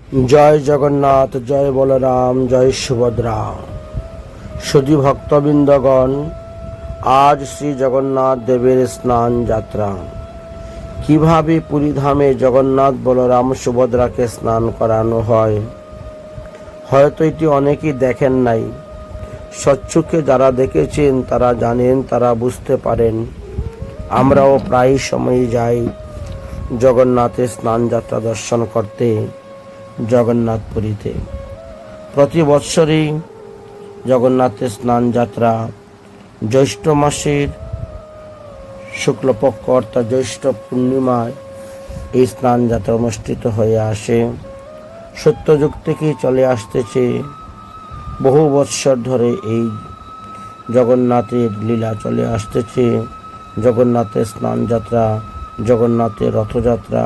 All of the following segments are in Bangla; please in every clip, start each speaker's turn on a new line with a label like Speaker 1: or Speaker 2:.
Speaker 1: জয় জগন্নাথ, জয় বলরাম, জয় সুভদ্রা। সুধী ভক্তবৃন্দগণ, আজ শ্রী জগন্নাথ দেবের স্নান যাত্রা। কিভাবে পুরীধামে জগন্নাথ বলরাম সুভদ্রাকে স্নান করানো হয়, হয়তো এটি অনেকেই দেখেন নাই। সচ্চুকে যারা দেখেছেন তারা জানেন, তারা বুঝতে পারেন। আমরাও প্রায় সময় যাই জগন্নাথের স্নান যাত্রা দর্শন করতে জগন্নাথপুরীতে। প্রতি বৎসরই জগন্নাথের স্নান যাত্রা জ্যৈষ্ঠ মাসের শুক্লপক্ষ অর্থাৎ জ্যৈষ্ঠ পূর্ণিমায় এই স্নান যাত্রা অনুষ্ঠিত হয়ে আসে। সত্যযুগ থেকেই চলে আসতেছে, বহু বৎসর ধরে এই জগন্নাথের লীলা চলে আসতেছে। জগন্নাথের স্নান যাত্রা, জগন্নাথের রথযাত্রা,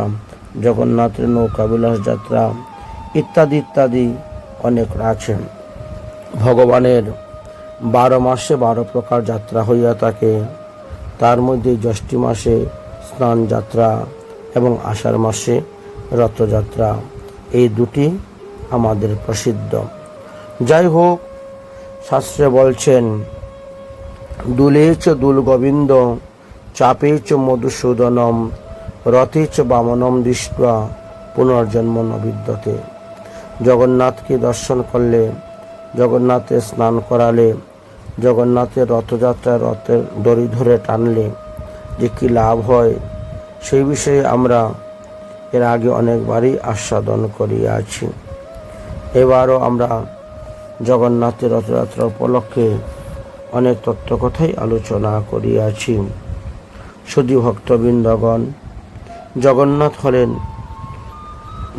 Speaker 1: জগন্নাথের নৌকা বিলাস যাত্রা ইত্যাদি ইত্যাদি অনেক আছেন। ভগবানের 12 মাসে 12 প্রকার যাত্রা হইয়া থাকে। তার মধ্যে জ্যৈষ্ঠী মাসে স্নান যাত্রা এবং আষাঢ় মাসে রথযাত্রা, এই দুটি আমাদের প্রসিদ্ধ। যাই হোক, শাস্ত্রে বলছেন, দুলেচ দুল গোবিন্দ, চাপেচ মধুসূদনম, রথেচ বামনম দৃষ্টা পুনর্জন্ম ন বিদ্যতে। জগন্নাথকে দর্শন করলে, জগন্নাথের স্নান করালে, জগন্নাথের রথযাত্রা রথের দড়ি ধরে টানলে যে কী লাভ হয়, সেই বিষয়ে আমরা এর আগে অনেকবারই আস্বাদন করিয়াছি। এবারও আমরা জগন্নাথের রথযাত্রা উপলক্ষে অনেক তত্ত্বকথাই আলোচনা করিয়াছি। সুধী ভক্তবৃন্দগণ, জগন্নাথ হলেন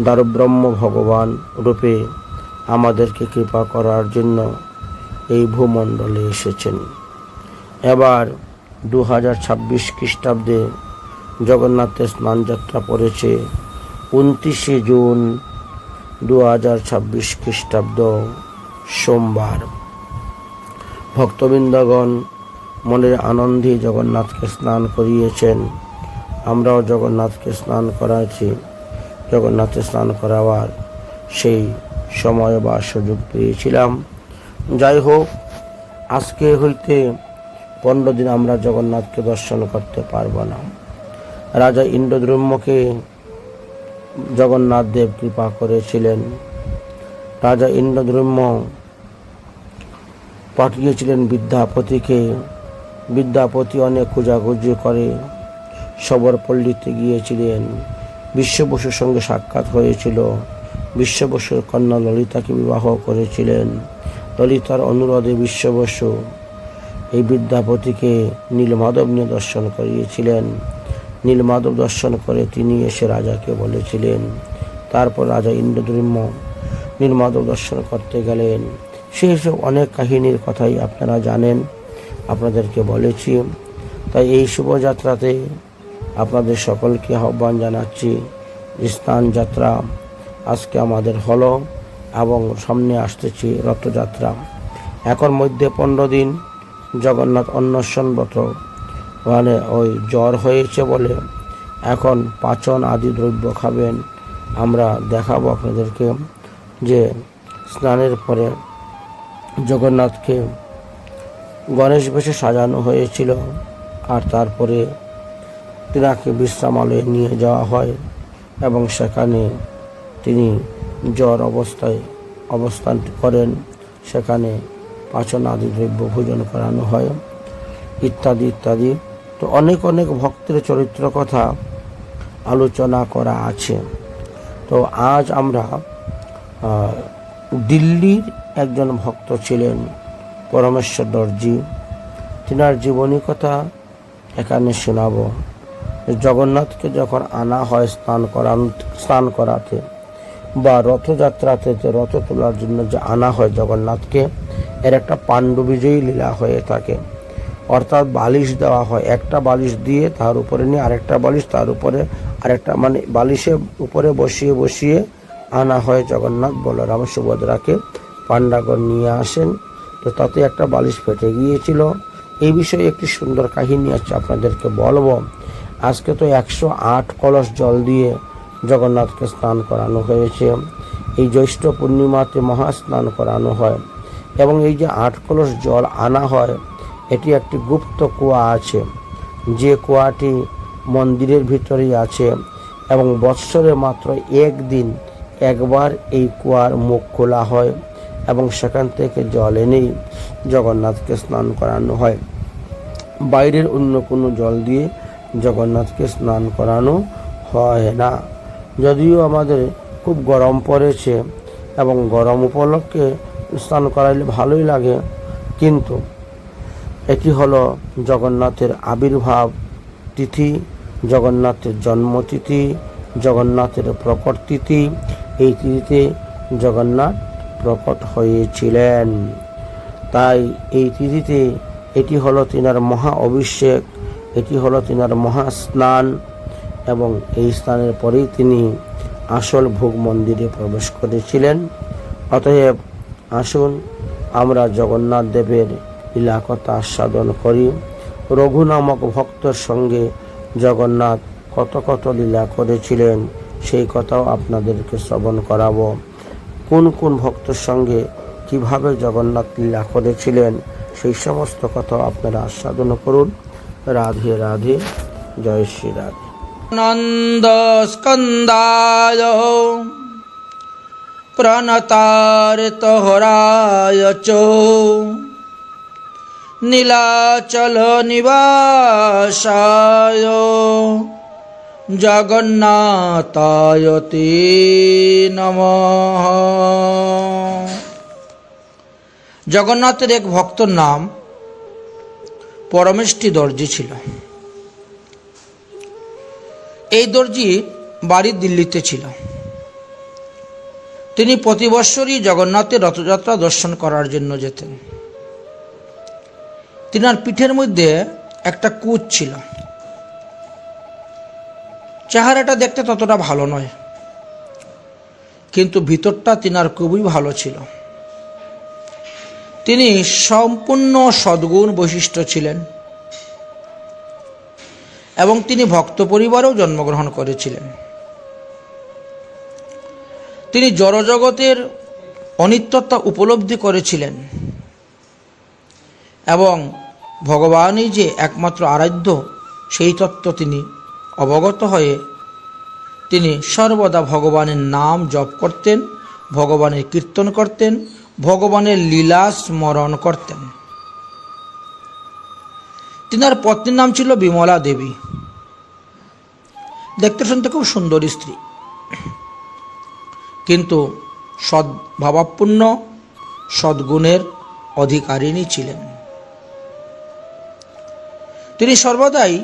Speaker 1: দ্বারব্রহ্ম ভগবান রূপে আমাদেরকে কৃপা করার জন্য এই ভূমণ্ডলে এসেছেন। এবার 2026 খ্রিস্টাব্দে জগন্নাথের স্নান যাত্রা পড়েছে 29 জুন 2026 খ্রিস্টাব্দ সোমবার। ভক্তবৃন্দগণ মনের আনন্দে জগন্নাথকে স্নান করিয়েছেন। আমরাও জগন্নাথকে স্নান করাচ্ছি। জগন্নাথে স্নান করাবার সেই সময় বা সুযোগ পেয়েছিলাম। যাই হোক, আজকে হইতে 15 দিন আমরা জগন্নাথকে দর্শন করতে পারব না। রাজা ইন্দ্রদ্যুম্নকে জগন্নাথ দেব কৃপা করেছিলেন। রাজা ইন্দ্রদ্যুম্ন পাঠিয়েছিলেন বিদ্যাপতিকে। বিদ্যাপতি অনেক খোঁজাখুঁজি করে সবরপল্লীতে গিয়েছিলেন। বিশ্ব বসুর সঙ্গে সাক্ষাৎ হয়েছিল। বিশ্ব বসুর কন্যা ললিতাকে বিবাহ করেছিলেন। ললিতার অনুরোধে বিশ্ব বসু এই বিদ্যাপতিকে নীলমাধব নিয়ে দর্শন করিয়েছিলেন। নীলমাধব দর্শন করে তিনি এসে রাজাকে বলেছিলেন। তারপর রাজা ইন্দ্রদ্যুম্ন নীলমাধব দর্শন করতে গেলেন। সেই সব অনেক কাহিনীর কথাই আপনারা জানেন, আপনাদেরকে বলেছি। তাই এই শুভযাত্রাতে আপনাদের সকলকে আহ্বান জানাচ্ছি। স্নান যাত্রা আজকে আমাদের হলো এবং সামনে আসতেছি রথযাত্রা। এখন মধ্যে 15 দিন জগন্নাথ অন্নশন ব্রত, মানে ওই জ্বর হয়েছে বলে এখন পাচন আদি দ্রব্য খাবেন। আমরা দেখাবো আপনাদেরকে যে স্নানের পরে জগন্নাথকে গণেশ বেশে সাজানো হয়েছিল, আর তারপরে তিনাকে বিশ্রামালয়ে নিয়ে যাওয়া হয় এবং সেখানে তিনি জ্বর অবস্থায় অবস্থান করেন। সেখানে পাচন আদি দ্রব্য ভোজন করানো হয় ইত্যাদি ইত্যাদি। তো অনেক অনেক ভক্তের চরিত্র কথা আলোচনা করা আছে। তো আজ আমরা দিল্লির একজন ভক্ত ছিলেন পরমেশ্বর দর্জি, তিনার জীবনী কথা এখানে শোনাব। জগন্নাথকে যখন আনা হয় স্নান করাতে বা রথযাত্রাতে, যে রথ তোলার জন্য যে আনা হয় জগন্নাথকে, এর একটা পাণ্ডুবিজয়ী লীলা হয়ে থাকে। অর্থাৎ বালিশ দেওয়া হয়, একটা বালিশ দিয়ে তার উপরে নিয়ে আরেকটা বালিশ, তার উপরে আরেকটা, মানে বালিশের উপরে বসিয়ে বসিয়ে আনা হয় জগন্নাথ বলরাম সুভদ্রাকে। পাণ্ডাগণ নিয়ে আসেন। তো তাতে একটা বালিশ ফেটে গিয়েছিল। এই বিষয়ে একটি সুন্দর কাহিনী আছে, আপনাদেরকে বলবো। আজকে তো 108 কলস জল দিয়ে জগন্নাথকে স্নান করানো হয়েছে। এই জ্যৈষ্ঠ পূর্ণিমাতে মহাস্নান করানো হয়। এবং এই যে 8 কলস জল আনা হয়, এটি একটি গুপ্ত কুয়া আছে, যে কুয়াটি মন্দিরের ভিতরেই আছে। এবং বৎসরে মাত্র একদিন একবার এই কুয়ার মুখ খোলা হয় এবং সেখান থেকে জল এনেই জগন্নাথকে স্নান করানো হয়। বাইরের অন্য কোনো জল দিয়ে জগন্নাথকে স্নান করানো হয় না। যদিও আমাদের খুব গরম পড়েছে এবং গরম উপলক্ষে স্নান করাইলে ভালোই লাগে, কিন্তু এটি হলো জগন্নাথের আবির্ভাব তিথি, জগন্নাথের জন্মতিথি, জগন্নাথের প্রকট তিথি। এই তিথিতে জগন্নাথ প্রকট হয়েছিলেন। তাই এই তিথিতে এটি হলো তিনার মহা অভিষেক, এটি হলো তিনার মহা স্নান। এবং এই স্নানের পরেই তিনি আসল ভোগ মন্দিরে প্রবেশ করেছিলেন। অতএব আসুন আমরা জগন্নাথ দেবের লীলা কথা আস্বাদন করি। রঘু নামক ভক্তর সঙ্গে জগন্নাথ কত কত লীলা করেছিলেন সেই কথাও আপনাদেরকে শ্রবণ করাবো। কোন কোন ভক্তর সঙ্গে কিভাবে জগন্নাথ লীলা করেছিলেন সেই সমস্ত কথা আপনারা আস্বাদন করুন। রাধে রাধে, জয় শ্রী রাধে।
Speaker 2: নন্দ স্কন্দায় প্রণতার্তহরায় চ নীলাচল নিবাসায় জগন্নাথায় তে নমঃ। জগন্নাথের এক ভক্তর নাম পরমেষ্টি দর্জি ছিল। এই দর্জি বাড়ি দিল্লিতে ছিল। তিনি প্রতি বৎসরই জগন্নাথের রথযাত্রা দর্শন করার জন্য যেতেন। তিনার পিঠের মধ্যে একটা কুচ ছিল। চেহারাটা দেখতে ততটা ভালো নয়, কিন্তু ভিতরটা তিনার খুবই ভালো ছিল। তিনি সম্পূর্ণ সদ্গুণ বৈশিষ্ট্য ছিলেন এবং তিনি ভক্ত পরিবারেও জন্মগ্রহণ করেছিলেন। তিনি জড়জগতের অনিত্যতা উপলব্ধি করেছিলেন এবং ভগবানই যে একমাত্র আরাধ্য সেই তত্ত্ব তিনি অবগত হয়ে তিনি সর্বদা ভগবানের নাম জপ করতেন, ভগবানের কীর্তন করতেন, ভগবানের লীলা স্মরণ করতেন। তিনার পত্নীর নাম ছিল বিমলা দেবী। দেখতে শুনতে খুব সুন্দরী স্ত্রী, কিন্তু সদ্ভাবাপূর্ণ সদ্গুণের অধিকারিণী ছিলেন। তিনি সর্বদাই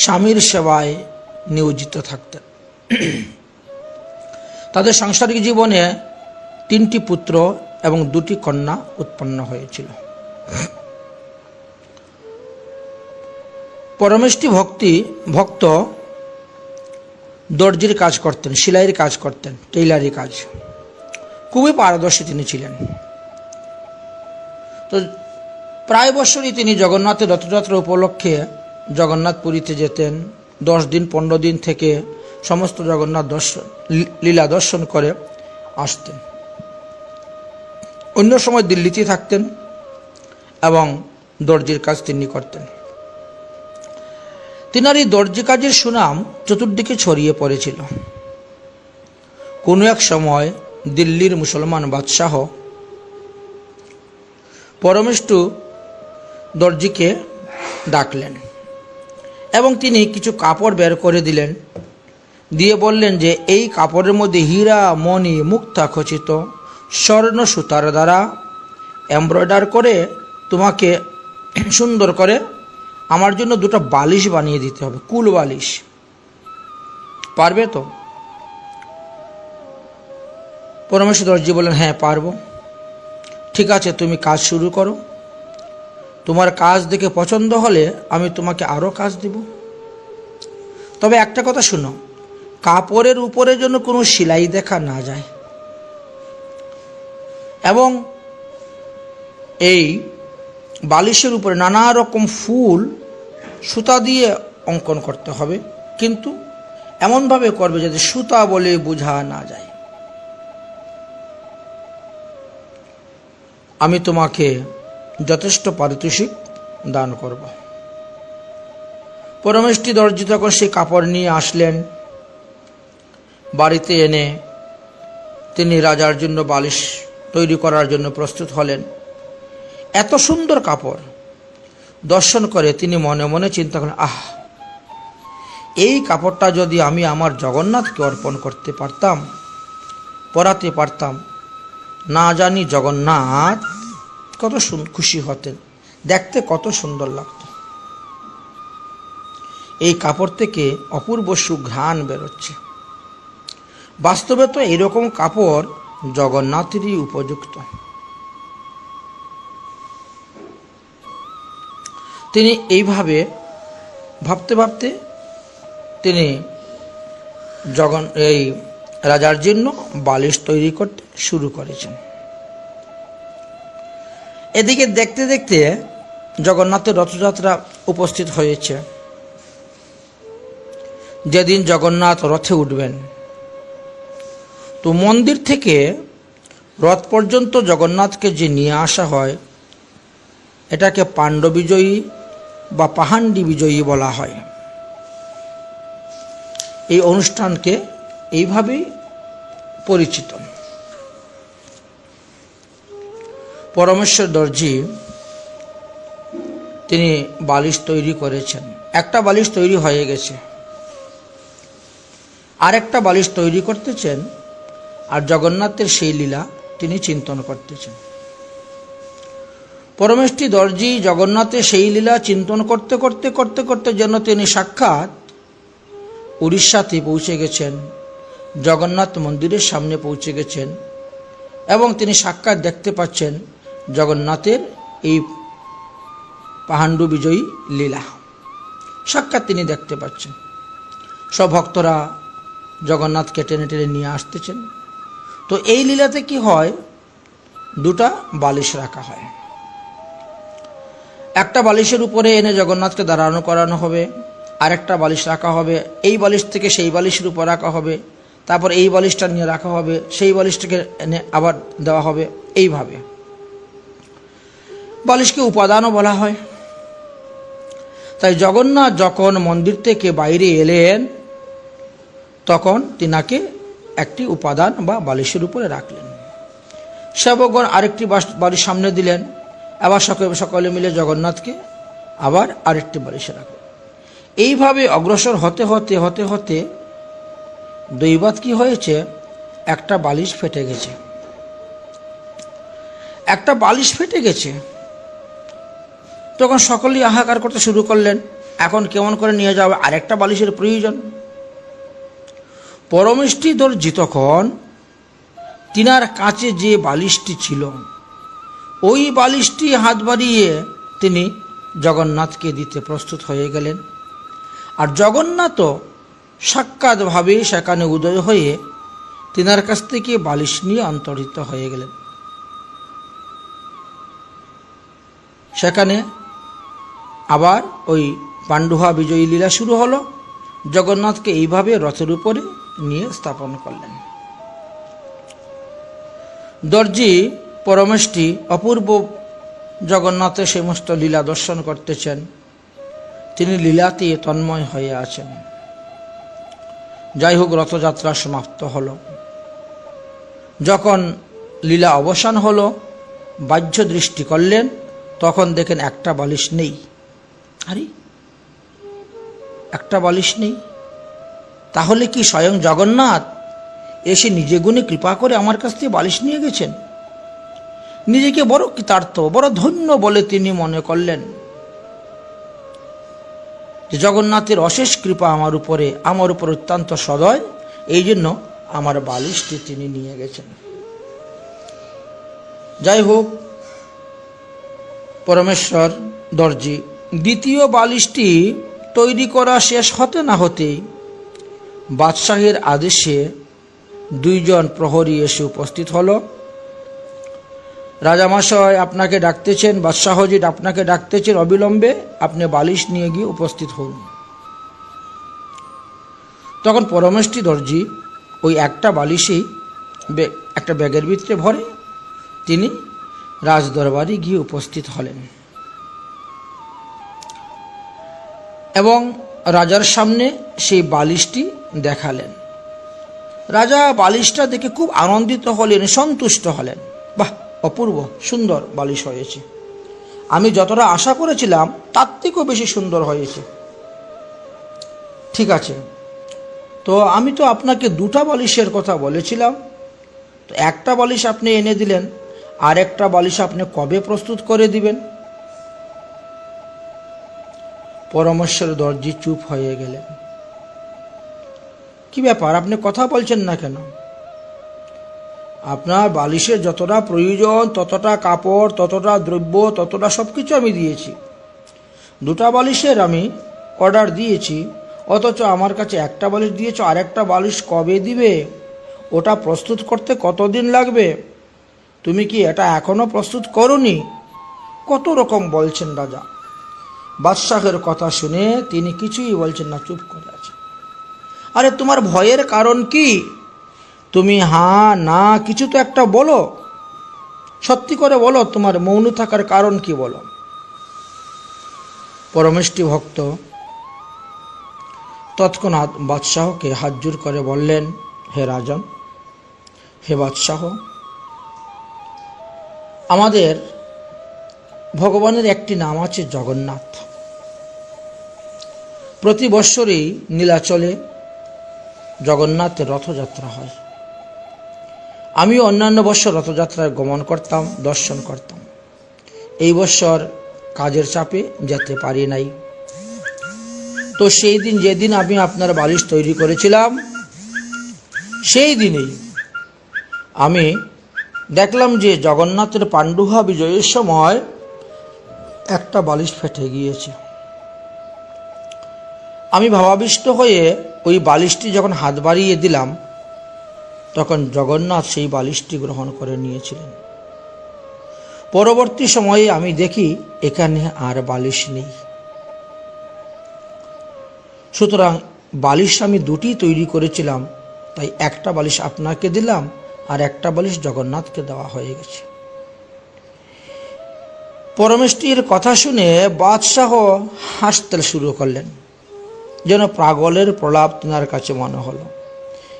Speaker 2: স্বামীর সেবায় নিয়োজিত থাকতেন। তাদের সাংসারিক জীবনে 3টি পুত্র এবং 2টি কন্যা উৎপন্ন হয়েছিল। পরমেষ্টি ভক্ত দর্জির কাজ করতেন, সেলাইয়ের কাজ করতেন, টেইলারি কাজ। খুবই পারদর্শী তিনি ছিলেন। তো প্রায় বছরই তিনি জগন্নাথের রথযাত্রা উপলক্ষে জগন্নাথ পুরীতে যেতেন। 10 দিন 15 দিন থেকে সমস্ত জগন্নাথ লীলা দর্শন করে আসতেন। অন্য সময় দিল্লিতে থাকতেন এবং দর্জির কাজ তিনি করতেন। তিনার এই দর্জি কাজের সুনাম চতুর্দিকে ছড়িয়ে পড়েছিল। কোনো এক সময় দিল্লির মুসলমান বাদশাহ পরমেষ্টি দর্জিকে ডাকলেন এবং তিনি কিছু কাপড় বের করে দিলেন, দিয়ে বললেন যে এই কাপড়ের মধ্যে হীরা মণি মুক্তা খচিত স্বর্ণ সুতার দ্বারা এমব্রয়ডার করে তোমাকে সুন্দর করে আমার জন্য 2টা বালিশ বানিয়ে দিতে হবে, কুল বালিশ। পারবে তো? পরমেশ্বর দর্জি বললেন, হ্যাঁ পারবো। ঠিক আছে, তুমি কাজ শুরু করো। তোমার কাজ দেখে পছন্দ হলে আমি তোমাকে আরও কাজ দেব। তবে একটা কথা শুনো, কাপড়ের উপরে যেন কোনো সেলাই দেখা না যায় এবং এই বালিশের উপরে নানা রকম ফুল সুতা দিয়ে অঙ্কন করতে হবে, কিন্তু এমনভাবে করবে যাতে সুতা বলে বোঝা না যায়। আমি তোমাকে যথেষ্ট পারিতোষিক দান করব। পরমেষ্ঠী দর্জি তখন সেই কাপড় নিয়ে আসলেন। বাড়িতে এনে তিনি রাজার জন্য বালিশ তৈরি করার জন্য প্রস্তুত হলেন। এত সুন্দর কাপড় দর্শন করে তিনি মনে মনে চিন্তা করেন, এই কাপড়টা যদি আমি আমার জগন্নাথকে অর্পণ করতে পারতাম, পরাতে পারতাম, না জানি জগন্নাথ কত খুশি হতেন, দেখতে কত সুন্দর লাগত। এই কাপড় থেকে অপূর্ব সুঘ্রাণ বেরোচ্ছে। বাস্তবে তো এরকম কাপড় জগন্নাথেরই উপযুক্ত। তিনি এইভাবে ভাবতে ভাবতে তিনি এই রাজার জন্য বালিশ তৈরি করতে শুরু করেছেন। এদিকে দেখতে দেখতে জগন্নাথের রথযাত্রা উপস্থিত হয়েছে। যেদিন জগন্নাথ রথে উঠবেন, তো মন্দির থেকে রথ পর্যন্ত জগন্নাথকে যে নিয়ে আসা হয়, এটাকে পাণ্ডবিজয়ী বা পাহান্ডি বিজয়ী বলা হয়। এই অনুষ্ঠানকে এইভাবেই পরিচিত। পরমেশ্বর দর্জি তিনি বালিশ তৈরি করেছেন। একটা বালিশ তৈরি হয়ে গেছে, আরেকটা বালিশ তৈরি করতেছেন, আর জগন্নাথের সেই লীলা তিনি চিন্তন করতেছেন। পরমেষ্ঠী দর্জি জগন্নাথের সেই লীলা চিন্তন করতে করতে করতে করতে যেন তিনি সাক্ষাৎ উড়িষ্যাতে পৌঁছে গেছেন, জগন্নাথ মন্দিরের সামনে পৌঁছে গেছেন, এবং তিনি সাক্ষাৎ দেখতে পাচ্ছেন জগন্নাথের এই পাহান্ডু বিজয়ী লীলা। সাক্ষাৎ তিনি দেখতে পাচ্ছেন। সব ভক্তরা জগন্নাথকে টেনে টেনে নিয়ে আসতেছেন। তো এই লীলাতে কি হয়, দুটা বালিশ রাখা হয়। একটা বালিশের উপরে এনে জগন্নাথকে দাঁড়ানো করানো হবে, আরেকটা বালিশ রাখা হবে, এই বালিশ থেকে সেই বালিশের উপর রাখা হবে, তারপর এই বালিশটা নিয়ে রাখা হবে, সেই বালিশটাকে এনে আবার দেওয়া হবে। এইভাবে বালিশকে উপাদানও বলা হয়। তাই জগন্নাথ যখন মন্দির থেকে বাইরে এলেন, তখন তিনাকে একটি উপাদান বা বালিশের উপরে রাখলেন। সেবকগণ আরেকটি বালিশ সামনে দিলেন, আবার সকলে মিলে জগন্নাথকে আবার আরেকটি বালিশে রাখলেন। এইভাবে অগ্রসর হতে হতে হতে হতে দৈবাৎ কি হয়েছে, একটা বালিশ ফেটে গেছে। একটা বালিশ ফেটে গেছে। তখন সকলেই হাহাকার করতে শুরু করলেন, এখন কেমন করে নিয়ে যাবে, আরেকটা বালিশের প্রয়োজন। পরমেষ্ঠী দর্জি তখন তিনার কাছে যে বালিশটি ছিল, ওই বালিশটি হাত বাড়িয়ে তিনি জগন্নাথকে দিতে প্রস্তুত হয়ে গেলেন। আর জগন্নাথও সাক্ষাৎভাবে সেখানে উদয় হয়ে তিনার কাছ থেকে বালিশ নিয়ে অন্তর্হিত হয়ে গেলেন। সেখানে আবার ওই পাণ্ডুহা বিজয়ী লীলা শুরু হলো। জগন্নাথকে এইভাবে রথের উপরে নিয়ে স্থাপন করলেন। দর্জি পরমেষ্ঠী অপূর্ব জগন্নাথের সমস্ত লীলা দর্শন করতেছেন। তিনি লীলাতে তন্ময় হয়ে আছেন। যাই হোক, রথযাত্রা সমাপ্ত হলো। যখন লীলা অবসান হলো, বাহ্য দৃষ্টি করলেন, তখন দেখেন একটা বালিশ নেই। আরে, একটা বালিশ নেই, তাহলে কি স্বয়ং জগন্নাথ এসে নিজে গুণে কৃপা করে আমার কাছ থেকে বালিশ নিয়ে গেছেন? নিজেকে বড় কৃতার্থ, বড় ধন্য বলে তিনি মনে করলেন যে জগন্নাথের অশেষ কৃপা আমার উপরে অত্যন্ত সদয়, এই জন্য আমার বালিশটি তিনি নিয়ে গেছেন। যাই হোক, পরমেশ্বর দর্জি দ্বিতীয় বালিশটি তৈরি করা শেষ হতে না হতেই বাদশাহের আদেশে দুইজন প্রহরী এসে উপস্থিত হলো। রাজামশাই আপনাকে ডাকতেছেন, বাদশাহজি আপনাকে ডাকতেছেন, অবিলম্বে আপনি বালিশ নিয়ে গিয়ে উপস্থিত হন। তখন পরমেষ্ঠী দর্জি ওই একটা বালিশই একটা ব্যাগের ভিতরে ভরে তিনি রাজদরবারে গিয়ে উপস্থিত হলেন এবং রাজার সামনে সেই বালিশটি দেখালেন। রাজা বালিশটা দেখে খুব আনন্দিত হলেন, সন্তুষ্ট হলেন। বাহ, অপূর্ব সুন্দর বালিশ হয়েছে, আমি যতটা আশা করেছিলাম তার থেকেও বেশি সুন্দর হয়েছে। ঠিক আছে, তো আমি তো আপনাকে দুটা বালিশের কথা বলেছিলাম, তো একটা বালিশ আপনি এনে দিলেন, আর একটা বালিশ আপনি কবে প্রস্তুত করে দিবেন? পরমেশ্বর দর্জি চুপ হয়ে গেলেন। কি ব্যাপার, আপনি কথা বলছেন না কেন? আপনার বালিশের যতটা প্রয়োজন, ততটা কাপড়, ততটা দ্রব্য, ততটা সব কিছু আমি দিয়েছি। দুটা বালিশের আমি অর্ডার দিয়েছি, অথচ আমার কাছে একটা বালিশ দিয়েছ, আর একটা বালিশ কবে দিবে? ওটা প্রস্তুত করতে কতদিন লাগবে? তুমি কি এটা এখনো প্রস্তুত করোনি? কত রকম বলছেন রাজা। বাদশাহের কথা শুনে তিনি কিছুই বলছেন না, চুপ করে আছেন। আরে তোমার ভয়ের কারণ কি? তুমি হ্যাঁ না কিছু তো একটা বলো, সত্যি করে বলো, তোমার মৌন থাকার কারণ কি বলো। পরমেষ্টি ভক্ত তৎক্ষণাৎ বাদশাহকে হাত জোড় করে বললেন, হে রাজন, হে বাদশাহ, আমাদের ভগবানের একটি নাম আছে জগন্নাথ। প্রতি বৎসরই নীলাচলে জগন্নাথের রথযাত্রা হয়। আমি অন্যান্য বৎসর রথযাত্রায় গমন করতাম, দর্শন করতাম। এই বৎসর কাজের চাপে যেতে পারি নাই। তো সেই দিন, যেদিন আমি আপনার বালিশ তৈরি করেছিলাম, সেই দিনেই আমি দেখলাম যে জগন্নাথের পাণ্ডুহা বিজয়ের সময় একটা বালিশ ফেটে গিয়েছে। আমি ভাবাবিষ্ট হয়ে ওই বালিশটি যখন হাত বাড়িয়ে দিলাম, তখন জগন্নাথ সেই বালিশটি গ্রহণ করে নিয়েছিলেন। পরবর্তী সময়ে আমি দেখি এখানে আর বালিশ নেই। সুতরাং বালিশ আমি দুটি তৈরি করেছিলাম, তাই একটা বালিশ আপনাকে দিলাম, আর একটা বালিশ জগন্নাথকে দেওয়া হয়ে গেছে। পরমেষ্টির কথা শুনে বাদশাহ হাসতে শুরু করলেন, যেন পাগলের প্রলাপ তেনার কাছে মনে হলো।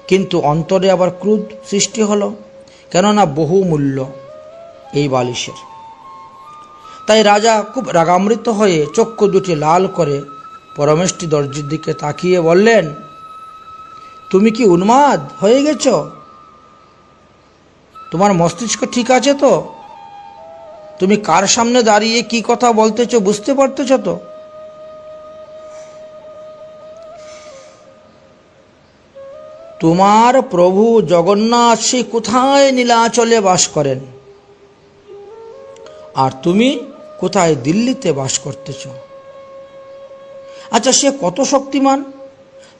Speaker 2: কিন্তু অন্তরে আবার ক্রোধ সৃষ্টি হলো, কেননা বহু মূল্য এই বালিশের। তাই রাজা খুব রাগামৃত হয়ে চক্ষু দুটি লাল করে পরমেষ্টি দর্জির দিকে তাকিয়ে বললেন, তুমি কি উন্মাদ হয়ে গেছ? তোমার মস্তিষ্ক ঠিক আছে তো? তুমি কার সামনে দাঁড়িয়ে কি কথা বলতেছ বুঝতে পারতেছ তো? তোমার প্রভু জগন্নাথ সে কোথায় নীলাচলে বাস করেন, আর তুমি কোথায় দিল্লিতে বাস করতেছ? আচ্ছা, সে কত শক্তিমান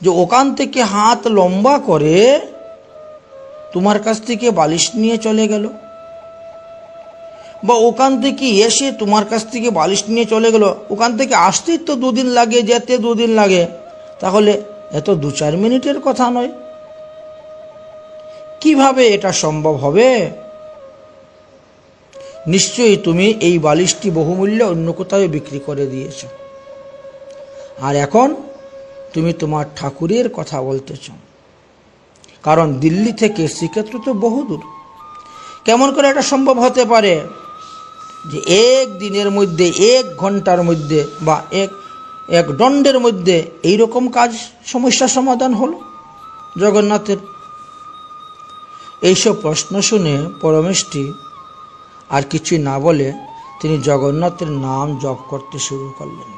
Speaker 2: যে ওখান থেকে হাত লম্বা করে তোমার কাছ থেকে বালিশ নিয়ে চলে গেল, বা ওখান থেকে এসে তোমার কাছ থেকে বালিশ নিয়ে চলে গেল। ওখান থেকে আসতেই তো দুদিন লাগে, যেতে দুদিন লাগে, তাহলে এত 2-4 মিনিটের কথা নয়। কিভাবে এটা সম্ভব হবে? নিশ্চয়ই তুমি এই বালিশটি বহুমূল্যে অন্য কোথাও বিক্রি করে দিয়েছ, আর এখন তুমি তোমার ঠাকুরের কথা বলতেছ। কারণ দিল্লি থেকে শ্রীক্ষেত্র তো বহুদূর। কেমন করে এটা সম্ভব হতে পারে যে এক দিনের মধ্যে, 1 ঘন্টার মধ্যে, বা এক দণ্ডের মধ্যে এইরকম কাজ, সমস্যা সমাধান হলো জগন্নাথের? এইসব প্রশ্ন শুনে পরমেষ্টি আর কিছুই না বলে তিনি জগন্নাথের নাম জপ করতে শুরু করলেন।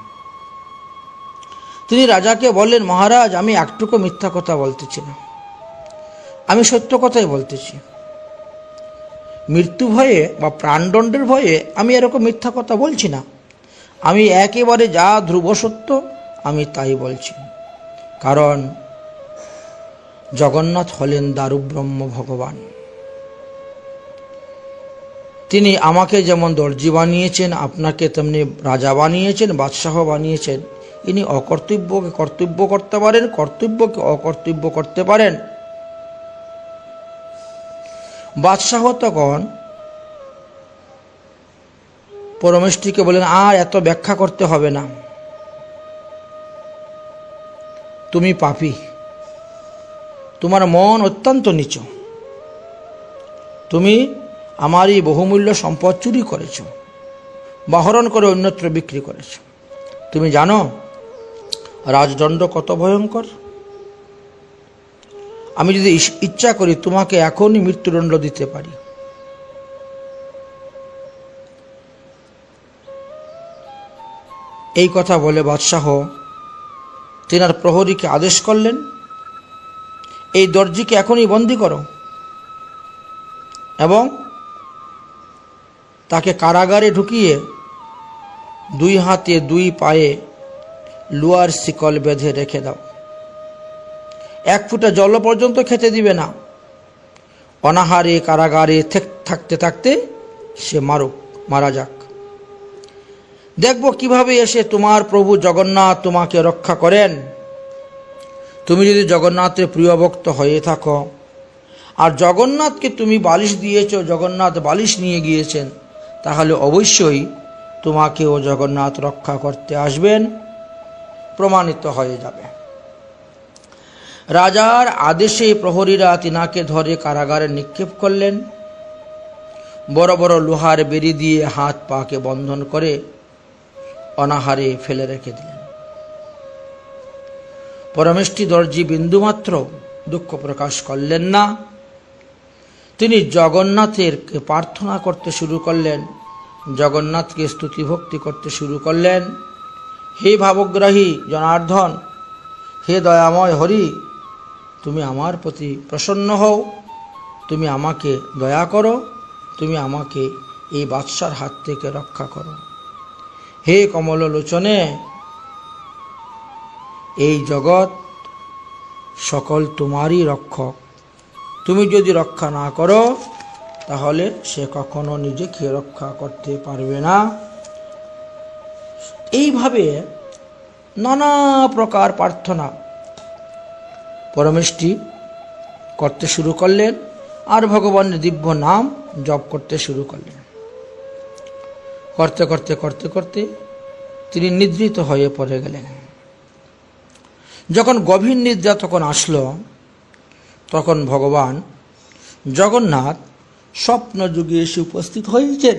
Speaker 2: তিনি রাজাকে বললেন, মহারাজ, আমি একটুকু মিথ্যা কথা বলতেছি না, আমি সত্য কথাই বলতেছি। মৃত্যু ভয়ে বা প্রাণদণ্ডের ভয়ে আমি এরকম মিথ্যা কথা বলছি না। আমি একেবারে যা ধ্রুব সত্য আমি তাই বলছি। কারণ জগন্নাথ হলেন দারুব্রহ্ম ভগবান। তিনি আমাকে যেমন দর্জি বানিয়েছেন, আপনাকে তেমনি রাজা বানিয়েছেন, বাদশাহ বানিয়েছেন। ইনি অকর্তব্যকে কর্তব্য করতে পারেন, কর্তব্যকে অকর্তব্য করতে পারেন। বাদশাহ তখন পরমেষ্ঠীকে বললেন, আর এত ব্যাখ্যা করতে হবে না, তুমি পাপী, তোমার মন অত্যন্ত নীচ, তুমি আমারই বহুমূল্য সম্পদ চুরি করেছ, বাহরণ করে অন্যত্র বিক্রি করেছ। তুমি জানো রাজদণ্ড কত ভয়ঙ্কর? আমি যদি ইচ্ছা করি তোমাকে এখনই মৃত্যুদণ্ড দিতে পারি। এই কথা বলে বাদশাহ তিনার প্রহরীকে আদেশ করলেন, এই দর্জিকে এখনই বন্দী করো এবং তাকে কারাগারে ঢুকিয়ে 2 হাতে 2 পায়ে লোহার শিকল বেঁধে রেখে দাও। 1 ফোঁটা জল পর্যন্ত খেতে দিবে না। অনাহারে কারাগারে থাকতে থাকতে সে মারা যাক। দেখব কিভাবে এসে তোমার প্রভু জগন্নাথ তোমাকে রক্ষা করেন। তুমি যদি জগন্নাথের প্রিয় ভক্ত হয়ে থাকো আর জগন্নাথকে তুমি বালিশ দিয়েছ, জগন্নাথ বালিশ নিয়ে গিয়েছেন, তাহলে অবশ্যই তোমাকেও জগন্নাথ রক্ষা করতে আসবেন, প্রমাণিত হয়ে যাবে। রাজার আদেশে প্রহরীরা তিনাকে ধরে কারাগারে নিক্ষেপ করলেন। বড় বড় লোহার বেড়ি দিয়ে হাত পাকে বন্ধন করে অনাহারে ফেলে রেখে দিলেন। পরমেষ্ঠী দর্জি বিন্দুমাত্র দুঃখ প্রকাশ করলেন না। তিনি জগন্নাথের প্রার্থনা করতে শুরু করলেন, জগন্নাথকে স্তুতি ভক্তি করতে শুরু করলেন। হে ভাবগ্রাহী জনার্দন, হে দয়াময় হরি, তুমি আমার প্রতি প্রসন্ন হও, তুমি আমাকে দয়া করো, তুমি আমাকে এই বাদশার হাত থেকে রক্ষা করো। হে কমললোচনে, এই জগৎ সকল তোমারই রক্ষক, তুমি যদি রক্ষা না করো তাহলে সে কখনো নিজেকে রক্ষা করতে পারবে না। এইভাবে নানা প্রকার প্রার্থনা পরমেষ্ঠী করতে শুরু করলেন আর ভগবানের দিব্য নাম জপ করতে শুরু করলেন। করতে করতে করতে করতে তিনি নিদ্রিত হয়ে পড়ে গেলেন। যখন গভীর নিদ্রা তখন আসলো, তখন ভগবান জগন্নাথ স্বপ্ন যুগে এসে উপস্থিত হয়েছেন।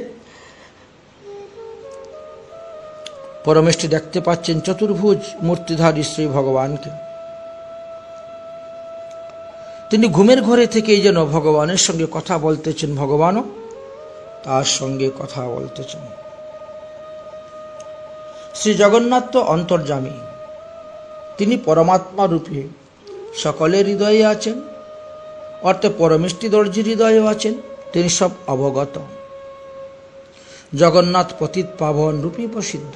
Speaker 2: পরমেষ্ঠী দেখতে পাচ্ছেন চতুর্ভুজ মূর্তিধারী শ্রী ভগবানকে। তিনি ঘুমের ঘরে থেকেই যেন ভগবানের সঙ্গে কথা বলতেছেন, ভগবানও তার সঙ্গে কথা বলতেছেন। শ্রী জগন্নাথ তো অন্তর্যামী, তিনি পরমাত্মা রূপে সকলের হৃদয়ে আছেন, অর্থাৎ পরমেষ্ঠী দর্জির হৃদয়েও আছেন, তিনি সব অবগত। জগন্নাথ পতিত পাবন রূপে প্রসিদ্ধ,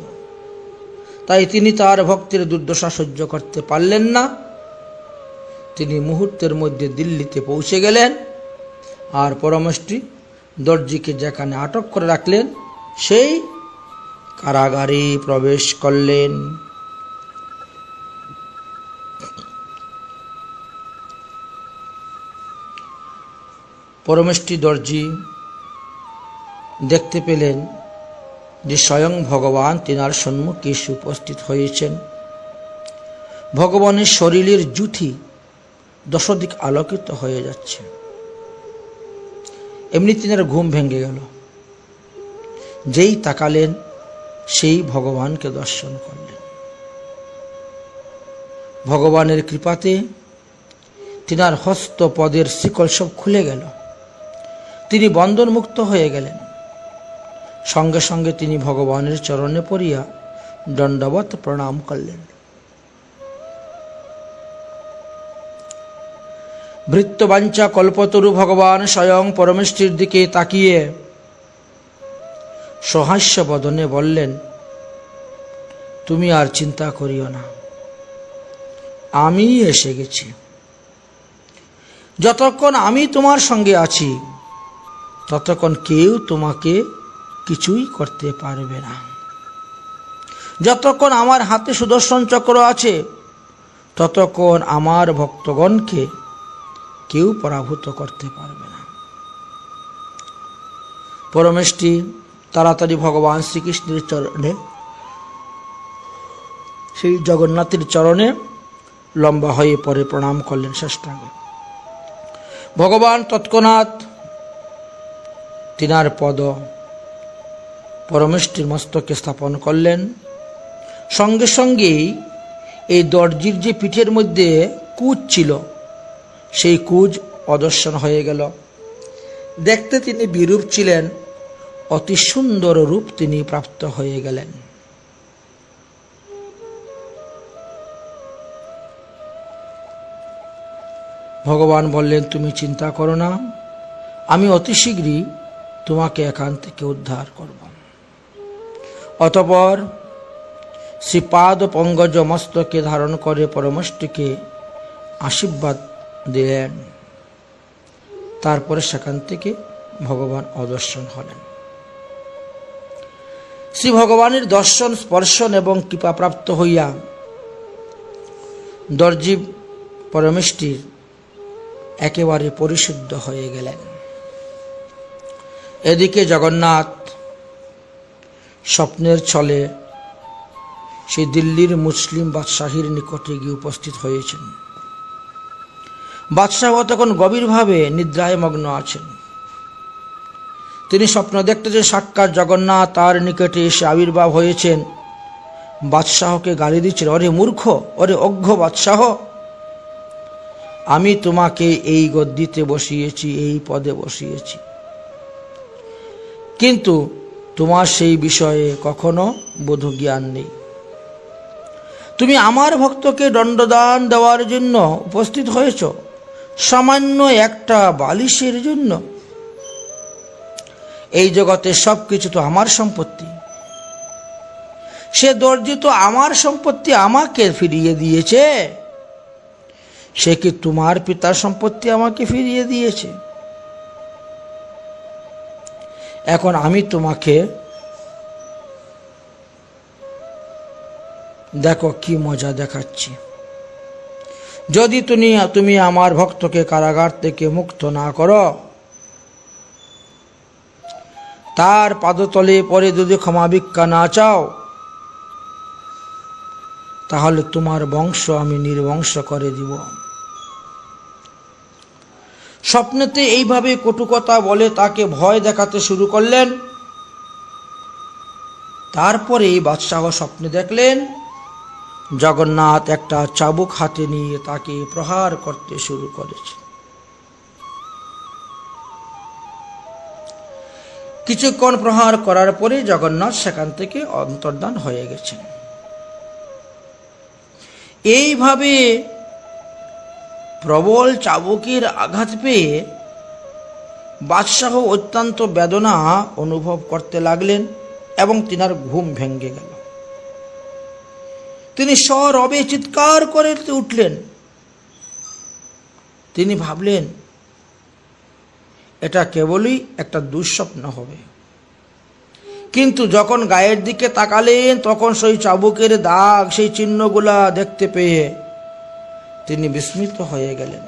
Speaker 2: তাই তিনি তার ভক্তের দুর্দশা সহ্য করতে পারলেন না। তিনি মুহূর্তের মধ্যে দিল্লিতে পৌঁছে গেলেন আর পরমেষ্ঠী দর্জিকে যেখানে আটক করে রাখলেন সেই কারাগারে প্রবেশ করলেন। পরমেষ্ঠী দর্জি দেখতে পেলেন যে স্বয়ং ভগবান তিনার সম্মুখে এসে উপস্থিত হয়েছেন। ভগবানের শরীরের জুথি দশদিক আলোকিত হয়ে যাচ্ছে। এমনি তিনার ঘুম ভেঙে গেল। যেই তাকালেন সেই ভগবানকে দর্শন করলেন। ভগবানের কৃপাতে তিনার হস্ত পদের শিকল সব খুলে গেল, তিনি বন্ধনমুক্ত হয়ে গেলেন। সঙ্গে সঙ্গে তিনি ভগবানের চরণে পড়িয়া দণ্ডবত প্রণাম করলেন। ভৃত্যবাঞ্ছা কল্পতরু ভগবান স্বয়ং পরমেষ্ঠীর দিকে তাকিয়ে সহাস্য বদনে বললেন, তুমি আর চিন্তা করিও না, আমি এসে গেছি। যতক্ষণ আমি তোমার সঙ্গে আছি ততক্ষণ কেউ তোমাকে কিছুই করতে পারবে না। যতক্ষণ আমার হাতে সুদর্শন চক্র আছে ততক্ষণ আমার ভক্তগণকে কেউ পরাভূত করতে পারবে না। পরমেষ্ঠী তাড়াতাড়ি ভগবান শ্রীকৃষ্ণের চরণে, সেই জগন্নাথের চরণে লম্বা হয়ে পড়ে প্রণাম করলেন সাষ্টাঙ্গে। ভগবান তৎক্ষণাৎ তিনার পদ পরমেষ্ঠির মস্তকে স্থাপন করলেন। সঙ্গে সঙ্গেই এই দর্জির যে পিঠের মধ্যে কুচ ছিল, সেই কুচ অদর্শন হয়ে গেল। দেখতে তিনি বিরূপ ছিলেন, অতি সুন্দর রূপ তিনি প্রাপ্ত হয়ে গেলেন। ভগবান বললেন, তুমি চিন্তা করো না, আমি অতি শীঘ্রই তোমাকে এখান থেকে উদ্ধার করব। অতঃপর শ্রীপাদ পঙ্কজ মস্তকে ধারণ করে পরমেষ্ঠিকে আশীর্বাদ দিলেন। তারপরে সেখান থেকে ভগবান অদর্শন হলেন। শ্রী ভগবানের দর্শন, স্পর্শন এবং কৃপাপ্রাপ্ত হইয়া দর্জি পরমেষ্ঠির একেবারে পরিশুদ্ধ হয়ে গেলেন। এদিকে জগন্নাথ স্বপ্নের ছলে সেই দিল্লির মুসলিম বাদশাহীর নিকটে গিয়ে উপস্থিত হয়েছেন। বাদশাহ তখন গভীরভাবে নিদ্রায় মগ্ন আছেন। তিনি স্বপ্ন দেখতেছেন সাক্ষাৎ জগন্নাথ তার নিকটে এসে আবির্ভাব হয়েছেন। বাদশাহকে গালি দিচ্ছেন, অরে মূর্খ, অরে অজ্ঞ বাদশাহ, আমি তোমাকে এই গদ্দিতে বসিয়েছি, এই পদে বসিয়েছি, কিন্তু তোমার সেই বিষয়ে কখনো বোধ জ্ঞান নেই। তুমি আমার ভক্তকে দণ্ডদান দেওয়ার জন্য উপস্থিত হয়েছ, সামান্য একটা বালিশের জন্য। এই জগতে সব কিছু তো আমার সম্পত্তি। সে দর্জি তো আমার সম্পত্তি আমাকে ফিরিয়ে দিয়েছে, সে কি তোমার পিতার সম্পত্তি আমাকে ফিরিয়ে দিয়েছে? এখন আমি তোমাকে দেখো কি মজা দেখাচ্ছি। যদি তুমি আমার ভক্তকে কারাগার থেকে মুক্ত না করো, তার পাদতলে পরে যদি ক্ষমা ভিক্ষা না চাও, তাহলে তোমার বংশ আমি নির্বংশ করে দিব। স্বপ্নেতে এইভাবে কটুকথা বলে তাকে ভয় দেখাতে শুরু করলেন। তারপরে এই বাদশাহ স্বপ্নে দেখলেন জগন্নাথ একটা চাবুক হাতে নিয়ে তাকে প্রহার করতে শুরু করেছে। কিছুক্ষণ প্রহার করার পরে জগন্নাথ সেখান থেকে অন্তর্ধান হয়ে গেছেন। এইভাবে প্রবল চাবুকের আঘাত পেয়ে বাদশাহ অত্যন্ত বেদনা অনুভব করতে লাগলেন এবং তিনার ঘুম ভেঙে গেল। তিনি সরবে চিৎকার করে উঠলেন। তিনি ভাবলেন এটা কেবলই একটা দুঃস্বপ্ন হবে, কিন্তু যখন গায়ের দিকে তাকালেন তখন সেই চাবুকের দাগ, সেই চিহ্নগুলা দেখতে পেয়ে তিনি বিস্মিত হয়ে গেলেন।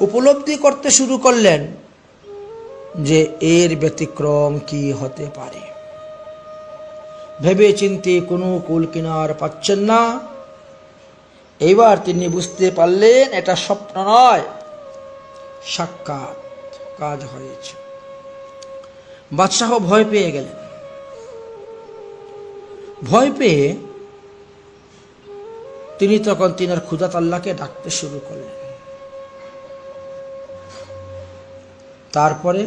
Speaker 2: উপলব্ধি করতে শুরু করলেন যে এর ব্যতিক্রম কি হতে পারে। ভেবে চিন্তে কোনো কুল কিনার পাচ্ছেন না। এইবার তিনি বুঝতে পারলেন এটা স্বপ্ন নয়, সাক্ষাৎ কাজ হয়েছে। বাদশাহ ভয় পেয়ে গেলেন। ভয় পেয়ে তিনি তখন তিনার খুদাত আল্লাহকে ডাকতে শুরু করলেন। তারপরে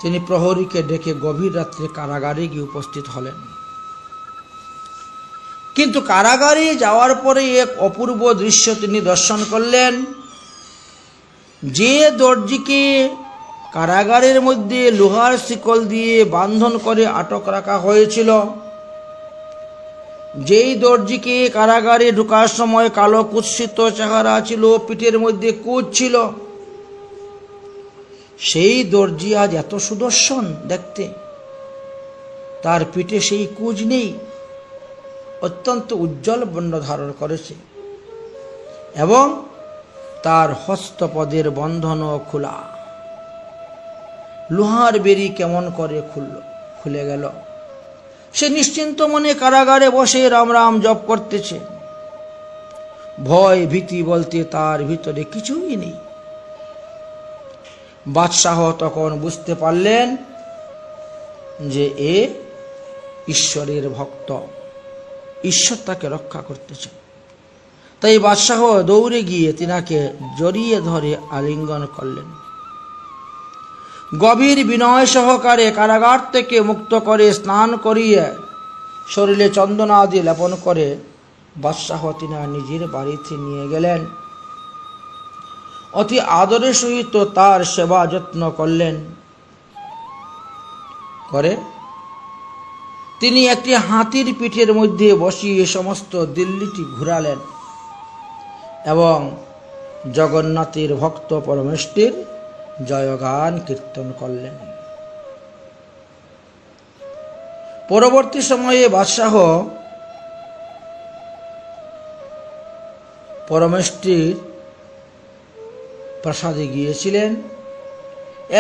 Speaker 2: তিনি প্রহরীকে ডেকে গভীর রাত্রে কারাগারে গিয়ে উপস্থিত হলেন। কিন্তু কারাগারে যাওয়ার পরে এক অপূর্ব দৃশ্য তিনি দর্শন করলেন। যে দর্জিকে কারাগারের মধ্যে লোহার শিকল দিয়ে বাঁধন করে আটক রাখা হয়েছিল, যেই দর্জিকে কারাগারে ঢোকার সময় কালো কুৎসিত চেহারা ছিল, পিঠের মধ্যে কুচ ছিল, সেই দর্জি আজ এত সুদর্শন দেখতে, তার পিঠে সেই কুচ নেই, অত্যন্ত উজ্জ্বল বর্ণ ধারণ করেছে এবং তার হস্তপদের বন্ধনও খোলা। লোহার বেরি কেমন করে খুলে গেল। সে নিশ্চিন্ত মনে কারাগারে বসে রাম রাম জপ করতেছে। ভয় ভীতি বলতে তার ভিতরে কিছুই নেই। বাদশাহ তখন বুঝতে পারলেন যে এ ঈশ্বরের ভক্ত, ঈশ্বর তাকে রক্ষা করতেছে। তাই বাদশাহ দৌড়ে গিয়ে তিনাকে জড়িয়ে ধরে আলিঙ্গন করলেন। গভীর বিনয় সহকারে কারাগার থেকে মুক্ত করে স্নান করিয়ে শরীরে চন্দন আদি লেপন করে বাদশাহ তিনা নিজের বাড়িতে নিয়ে গেলেন। অতি আদরের সহিত তার সেবা যত্ন করলেন। করে তিনি একটি হাতির পিঠের মধ্যে বসিয়ে সমস্ত দিল্লিটি ঘুরালেন এবং জগন্নাথের ভক্ত পরমেষ্ঠীর জয়গান কীর্তন করলেন। পরবর্তী সময়ে বাদশাহ পরমেষ্ঠীর প্রাসাদে গিয়েছিলেন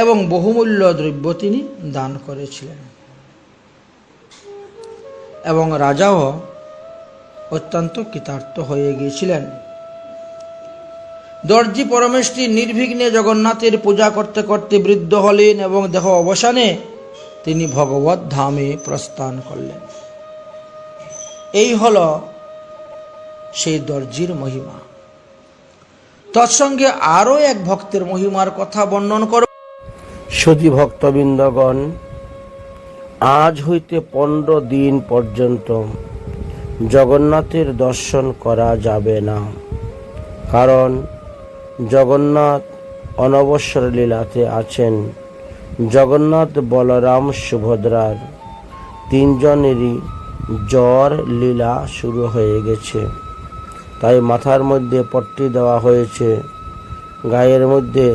Speaker 2: এবং বহুমূল্য দ্রব্য তিনি দান করেছিলেন এবং রাজাও অত্যন্ত কৃতার্থ হয়ে গিয়েছিলেন। দর্জি পরমেষ্ঠী নির্বিঘ্নে জগন্নাথের পূজা করতে করতে বৃদ্ধ হলেন এবং দেহ অবসানে তিনি ভগবত ধামে প্রস্থান করলেন। এই হল সেই দর্জির মহিমা। তৎসঙ্গে আরো এক ভক্তের মহিমার কথা বর্ণন করব।
Speaker 1: সুধী ভক্তবৃন্দগণ, আজ হইতে 15 দিন পর্যন্ত জগন্নাথের দর্শন করা যাবে না, কারণ জগন্নাথ অনবসর লীলাতে আছেন। জগন্নাথ, বলরাম, সুভদ্রার 3 জনেরই জ্বর লীলা শুরু হয়ে গেছে। তাই মাথার মধ্যে পট্টি দেওয়া হয়েছে, গায়ের মধ্যে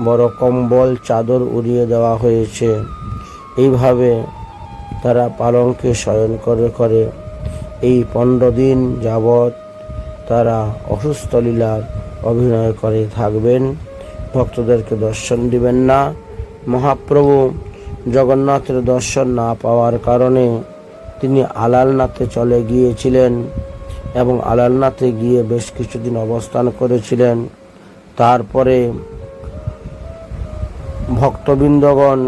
Speaker 1: বড় কম্বল চাদর উড়িয়ে দেওয়া হয়েছে। এইভাবে তারা পালঙ্কে শয়ন করে করে এই 15 দিন যাবৎ তারা অসুস্থ লীলার অভিনয় করে থাকবেন। ভক্তদেরকে দর্শন দিবেন না। মহাপ্রভু জগন্নাথের দর্শন না পাওয়ার কারণে তিনি আলালনাথে চলে গিয়েছিলেন এবং আলালনাথে গিয়ে বেশ কিছুদিন অবস্থান করেছিলেন। তারপরে ভক্তবৃন্দগণ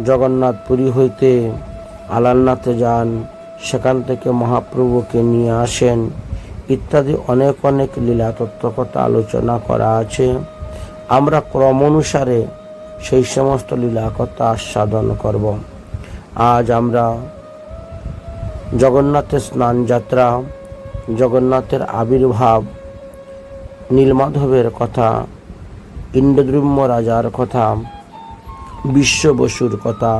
Speaker 1: জগন্নাথপুরী হইতে আলালনাথে যান, সেখান থেকে মহাপ্রভুকে নিয়ে আসেন ইত্যাদি অনেক অনেক লীলা তত্ত্বকথা আলোচনা করা আছে। আমরা ক্রম অনুসারে সেই সমস্ত লীলা কথা আস্বাদন করব। আজ আমরা জগন্নাথের স্নান যাত্রা, জগন্নাথের আবির্ভাব, নীলমাধবের কথা, ইন্দ্রদ্যুম্ন রাজার কথা, বিশ্ব বসুর কথা,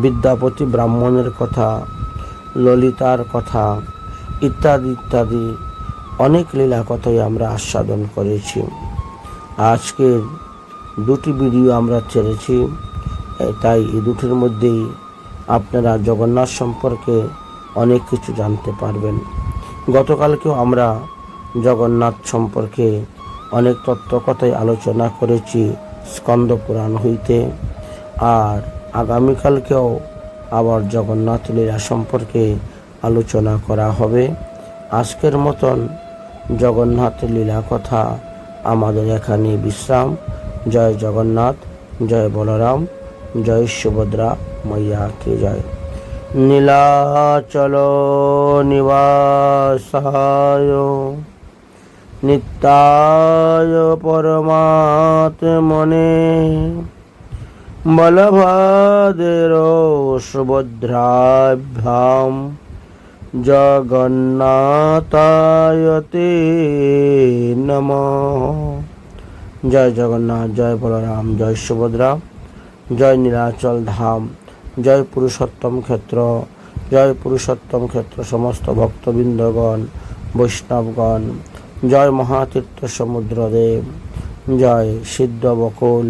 Speaker 1: বিদ্যাপতি ব্রাহ্মণের কথা, ললিতার কথা ইত্যাদি ইত্যাদি অনেক লীলা কথাই আমরা আস্বাদন করেছি। আজকের 2টি ভিডিও আমরা ছেড়েছি, তাই এই 2টির মধ্যেই আপনারা জগন্নাথ সম্পর্কে অনেক কিছু জানতে পারবেন। গতকালকেও আমরা জগন্নাথ সম্পর্কে অনেক তত্ত্বকথাই আলোচনা করেছি স্কন্দ পুরাণ হইতে, আর আগামীকালকেও আবার জগন্নাথ লীলা সম্পর্কে আলোচনা করা হবে। আজকের মতন জগন্নাথ লীলা কথা আমাদের এখানে বিশ্রাম। জয় জগন্নাথ, জয় বলরাম, জয় সুভদ্রা मैया की जय। নীলাচল নিবাসায় নিত্যায় পরমাত্মনে বলভদ্র সুভদ্রাভ্যাম জগন্নাথায়তে নমঃ। জয় জগন্নাথ, জয় বলরাম, জয় সুভদ্রা, জয় নীলাচল ধাম, জয় পুরুষোত্তম ক্ষেত্র, জয় পুরুষোত্তম ক্ষেত্র সমস্ত ভক্তবৃন্দগণ, বৈষ্ণবগণ, জয় মহাতীর্থ সমুদ্রদেব, জয় সিদ্ধ বকুল,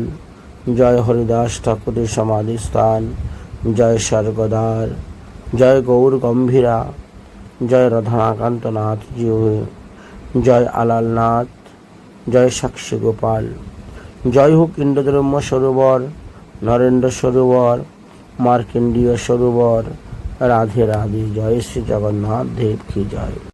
Speaker 1: জয় হরিদাস ঠাকুরের সমাধিস্থান, জয় স্বর্গদ্বার, জয় গৌর গম্ভীরা, জয় রাধাকান্তনাথ জিউ, জয় আলালনাথ, জয় সাক্ষী গোপাল, জয় হোক ইন্দ্রদ্যুম্ন সরোবর, নরেন্দ্র সরোবর, মার্কেন্ডীয় সরোবর। রাধে রাধে। জয় শ্রী জগন্নাথ দেব কি জয়।